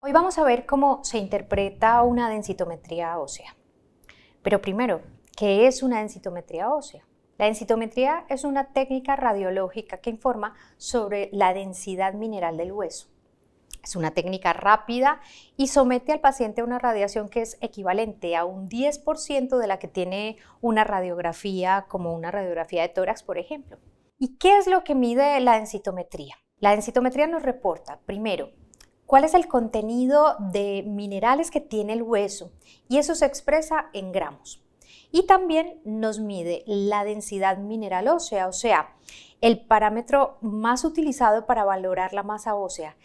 Hoy vamos a ver cómo se interpreta una densitometría ósea. Pero primero, ¿qué es una densitometría ósea? La densitometría es una técnica radiológica que informa sobre la densidad mineral del hueso. Es una técnica rápida y somete al paciente a una radiación que es equivalente a un 10% de la que tiene una radiografía, como una radiografía de tórax, por ejemplo. ¿Y qué es lo que mide la densitometría? La densitometría nos reporta, primero, cuál es el contenido de minerales que tiene el hueso, y eso se expresa en gramos. Y también nos mide la densidad mineral ósea, o sea, el parámetro más utilizado para valorar la masa ósea,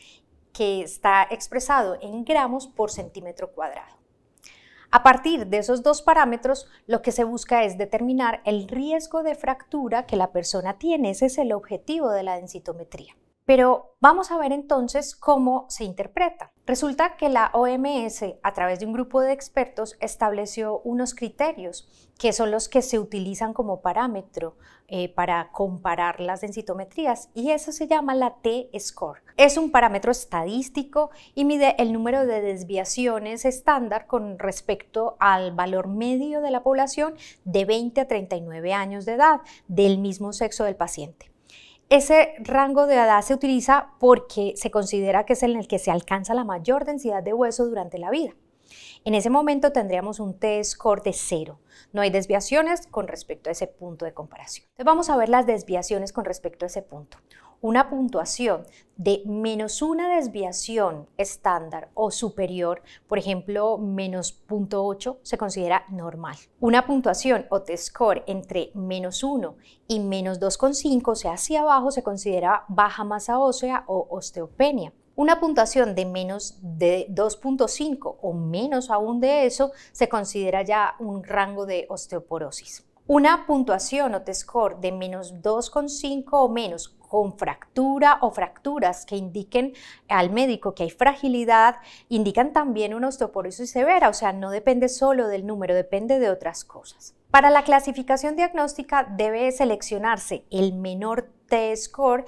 que está expresado en gramos por centímetro cuadrado. A partir de esos dos parámetros, lo que se busca es determinar el riesgo de fractura que la persona tiene. Ese es el objetivo de la densitometría. Pero vamos a ver entonces cómo se interpreta. Resulta que la OMS, a través de un grupo de expertos, estableció unos criterios que son los que se utilizan como parámetro para comparar las densitometrías, y eso se llama la T-score. Es un parámetro estadístico y mide el número de desviaciones estándar con respecto al valor medio de la población de 20 a 39 años de edad del mismo sexo del paciente. Ese rango de edad se utiliza porque se considera que es en el que se alcanza la mayor densidad de hueso durante la vida. En ese momento tendríamos un T-score de 0. No hay desviaciones con respecto a ese punto de comparación. Entonces vamos a ver las desviaciones con respecto a ese punto. Una puntuación de -1 desviación estándar o superior, por ejemplo, -0.8, se considera normal. Una puntuación o T-score entre -1 y -2.5, o sea, hacia abajo, se considera baja masa ósea o osteopenia. Una puntuación de menos de 2.5 o menos aún de eso se considera ya un rango de osteoporosis. Una puntuación o T-score de -2.5 o menos con fractura o fracturas que indiquen al médico que hay fragilidad, indican también una osteoporosis severa, o sea, no depende solo del número, depende de otras cosas. Para la clasificación diagnóstica debe seleccionarse el menor T-score,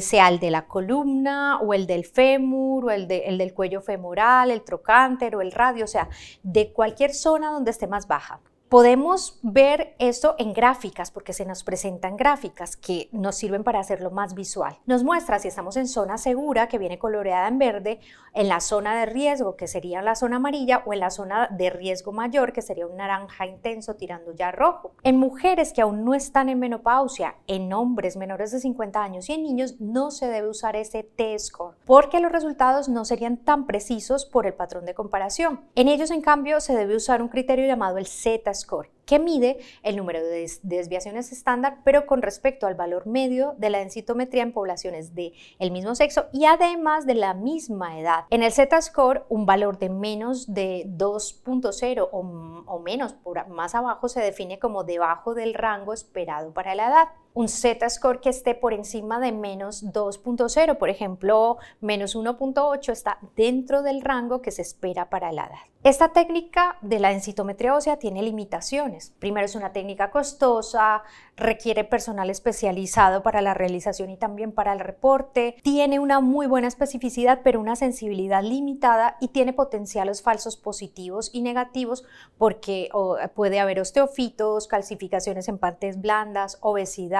sea el de la columna o el del fémur o el del cuello femoral, el trocánter o el radio, o sea, de cualquier zona donde esté más baja. Podemos ver esto en gráficas porque se nos presentan gráficas que nos sirven para hacerlo más visual. Nos muestra si estamos en zona segura, que viene coloreada en verde, en la zona de riesgo, que sería la zona amarilla, o en la zona de riesgo mayor, que sería un naranja intenso tirando ya rojo. En mujeres que aún no están en menopausia, en hombres menores de 50 años y en niños no se debe usar ese T-score porque los resultados no serían tan precisos por el patrón de comparación. En ellos, en cambio, se debe usar un criterio llamado el Z-score, que mide el número de desviaciones estándar, pero con respecto al valor medio de la densitometría en poblaciones del mismo sexo y además de la misma edad. En el Z-score, un valor de menos de 2.0 o menos por más abajo se define como debajo del rango esperado para la edad. Un Z-score que esté por encima de -2.0, por ejemplo, -1.8, está dentro del rango que se espera para la edad. Esta técnica de la densitometría ósea tiene limitaciones. Primero, es una técnica costosa, requiere personal especializado para la realización y también para el reporte, tiene una muy buena especificidad pero una sensibilidad limitada y tiene potenciales falsos positivos y negativos porque puede haber osteofitos, calcificaciones en partes blandas, obesidad,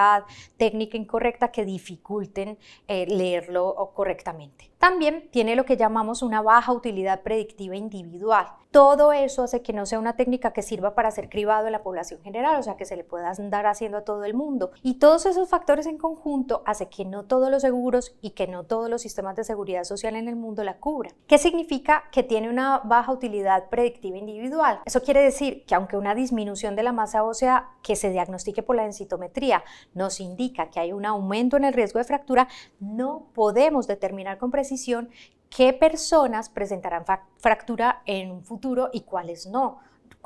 técnica incorrecta que dificulten leerlo correctamente. También tiene lo que llamamos una baja utilidad predictiva individual. Todo eso hace que no sea una técnica que sirva para ser cribado en la población general, o sea, que se le pueda andar haciendo a todo el mundo. Y todos esos factores en conjunto hace que no todos los seguros y que no todos los sistemas de seguridad social en el mundo la cubran. ¿Qué significa que tiene una baja utilidad predictiva individual? Eso quiere decir que aunque una disminución de la masa ósea que se diagnostique por la densitometría nos indica que hay un aumento en el riesgo de fractura, no podemos determinar con precisión qué personas presentarán fractura en un futuro y cuáles no,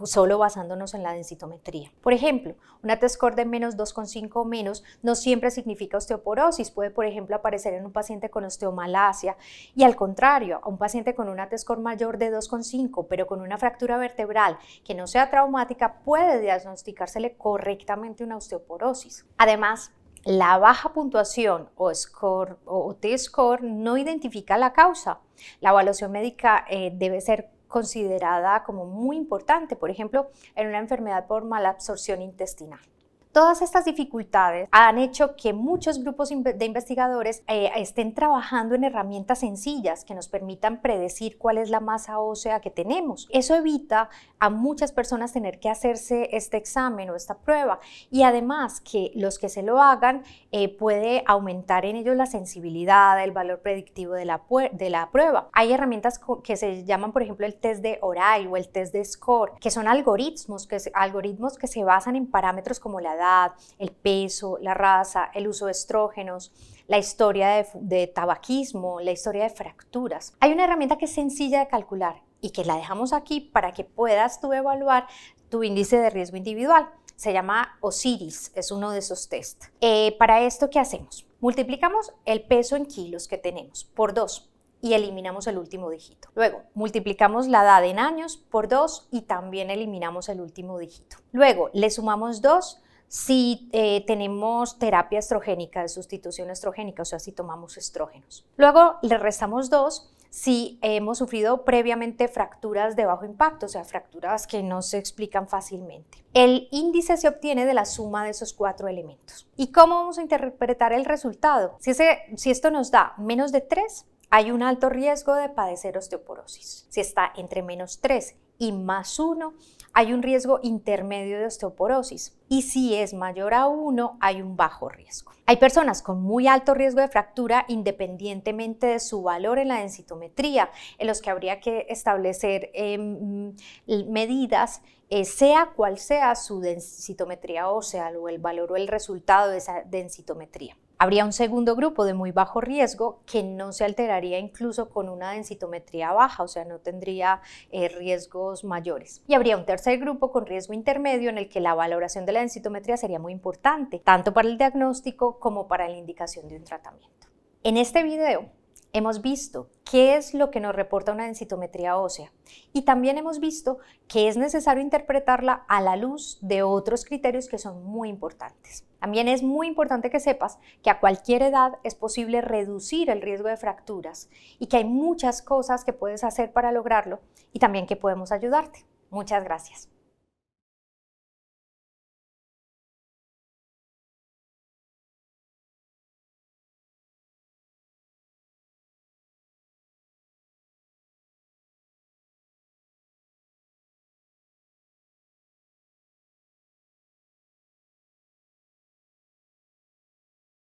solo basándonos en la densitometría. Por ejemplo, una T-score de -2.5 o menos no siempre significa osteoporosis, puede por ejemplo aparecer en un paciente con osteomalacia y al contrario, a un paciente con una T-score mayor de 2.5 pero con una fractura vertebral que no sea traumática puede diagnosticársele correctamente una osteoporosis. Además, La baja puntuación o score o T-score no identifica la causa. La evaluación médica debe ser considerada como muy importante, por ejemplo, en una enfermedad por malabsorción intestinal. Todas estas dificultades han hecho que muchos grupos de investigadores estén trabajando en herramientas sencillas que nos permitan predecir cuál es la masa ósea que tenemos. Eso evita a muchas personas tener que hacerse este examen o esta prueba, y además que los que se lo hagan puede aumentar en ellos la sensibilidad, el valor predictivo de la prueba. Hay herramientas que se llaman, por ejemplo, el test de Orai o el test de Score, que son algoritmos que se basan en parámetros como la edad, el peso, la raza, el uso de estrógenos, la historia de tabaquismo, la historia de fracturas. Hay una herramienta que es sencilla de calcular y que la dejamos aquí para que puedas tú evaluar tu índice de riesgo individual. Se llama Osiris, es uno de esos test. Para esto, ¿qué hacemos? Multiplicamos el peso en kilos que tenemos por 2. Y eliminamos el último dígito. Luego, multiplicamos la edad en años por 2 y también eliminamos el último dígito. Luego, le sumamos 2 si tenemos terapia estrogénica, de sustitución estrogénica, o sea, si tomamos estrógenos. Luego, le restamos 2 si hemos sufrido previamente fracturas de bajo impacto, o sea, fracturas que no se explican fácilmente. El índice se obtiene de la suma de esos 4 elementos. ¿Y cómo vamos a interpretar el resultado? Si esto nos da menos de 3, hay un alto riesgo de padecer osteoporosis. Si está entre menos 3 y más 1, hay un riesgo intermedio de osteoporosis. Y si es mayor a 1, hay un bajo riesgo. Hay personas con muy alto riesgo de fractura independientemente de su valor en la densitometría, en los que habría que establecer medidas, sea cual sea su densitometría ósea o el valor o el resultado de esa densitometría. Habría un segundo grupo de muy bajo riesgo que no se alteraría incluso con una densitometría baja, o sea, no tendría riesgos mayores. Y habría un tercer grupo con riesgo intermedio en el que la valoración de la densitometría sería muy importante, tanto para el diagnóstico como para la indicación de un tratamiento. En este video hemos visto qué es lo que nos reporta una densitometría ósea y también hemos visto que es necesario interpretarla a la luz de otros criterios que son muy importantes. También es muy importante que sepas que a cualquier edad es posible reducir el riesgo de fracturas y que hay muchas cosas que puedes hacer para lograrlo y también que podemos ayudarte. Muchas gracias.